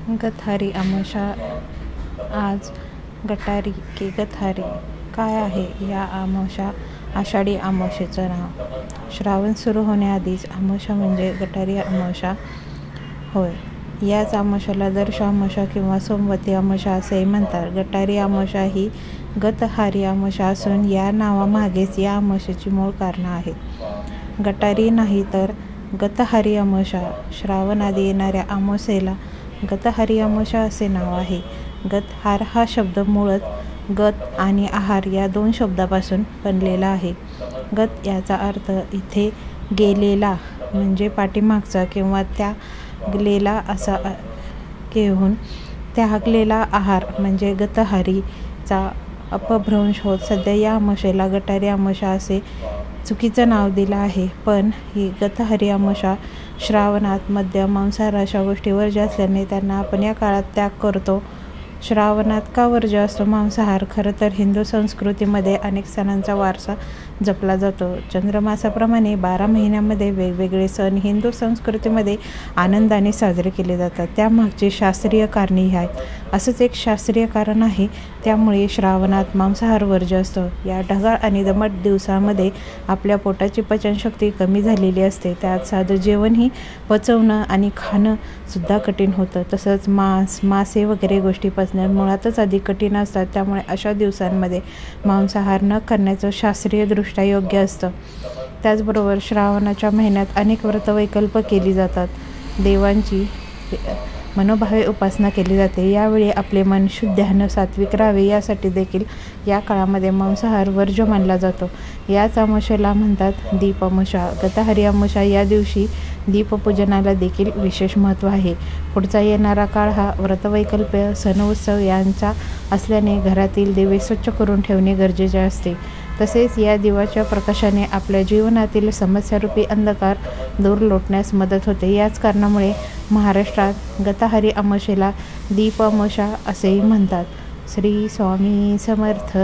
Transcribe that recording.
गतहारी अमावस्या. आज गटारी की गतहारी काय आहे या अमावस्या? आषाढी अमावस्येचं नाव. श्रावण सुरू होण्याआधीच अमावस्या म्हणजे गटारी अमावस्या होय. याच अमावस्याला दर्श अमावस्या किंवा सोमवती अमावस्या असेही म्हणतात. गटारी अमावस्या ही गतहारी अमावस्या असून या नावामागेच या अमावस्येची मूळ कारणं आहेत. गटारी नाही तर गतहारी अमावस्या. श्रावणाआधी येणाऱ्या अमावस्येला गतहारी अमावस्या असे नाव आहे. गतहार हा शब्द मुळात गत आणि आहार या दोन शब्दापासून बनलेला आहे. गत याचा अर्थ इथे गेलेला म्हणजे पाठीमागचा किंवा त्यागलेला असा घेऊन त्यागलेला आहार म्हणजे गतहारीचा अपभ्रंश होत सध्या या अमावस्येला गटारी अमावस्या असे चुकीचं नाव दिलं आहे. पण ही गतहारी अमावस्या श्रावणात मद्य मांसाहार अशा गोष्टी वर्ज्य असल्याने त्यांना आपण या काळात त्याग करतो. श्रावणात का वर्ज्य असतो मांसाहार? खरं तर हिंदू संस्कृतीमध्ये अनेक सणांचा वारसा जपला जातो. चंद्रमासाप्रमाणे 12 महिन्यांमध्ये वेगवेगळे सण हिंदू संस्कृतीमध्ये आनंदाने साजरे केले जातात. त्यामागची शास्त्रीय कारणे आहेत. असंच एक शास्त्रीय कारण आहे त्यामुळे श्रावणात मांसाहार वर्ज्य असतो. या ढगाळ आणि दमट दिवसामध्ये आपल्या पोटाची पचनशक्ती कमी झालेली असते. त्यात साधं जेवणही पचवणं आणि खाणं सुद्धा कठीण होतं. तसंच मासे वगैरे गोष्टी पचण्यात मुळातच अधिक कठीण असतात. त्यामुळे अशा दिवसांमध्ये मांसाहार न करण्याचं शास्त्रीयदृष्ट्या योग्य असतं. त्याचबरोबर श्रावणाच्या महिन्यात अनेक व्रतवैकल्प केली जातात. देवांची मनोभावे उपासना केली जाते. यावेळी आपले मन शुद्ध आणि सात्विक राहावे यासाठी देखील या काळामध्ये मांसाहार वर्ज्य मानला जातो. याच अमावस्येला म्हणतात दीप अमावस्या. गतहारी अमावस्या या दिवशी दीपपूजनाला देखील विशेष महत्त्व आहे. पुढचा येणारा काळ हा व्रतवैकल्प सण उत्सव यांचा असल्याने घरातील दिवे स्वच्छ करून ठेवणे गरजेचे असते. तसेच या दिव्याच्या प्रकाशाने आपल्या जीवनातील समस्यारूपी अंधकार दूर लोटण्यास मदत होते. याच कारणामुळे महाराष्ट्रात गतहारी अमावस्येला दीप अमावस्या असेही म्हणतात. श्री स्वामी समर्थ.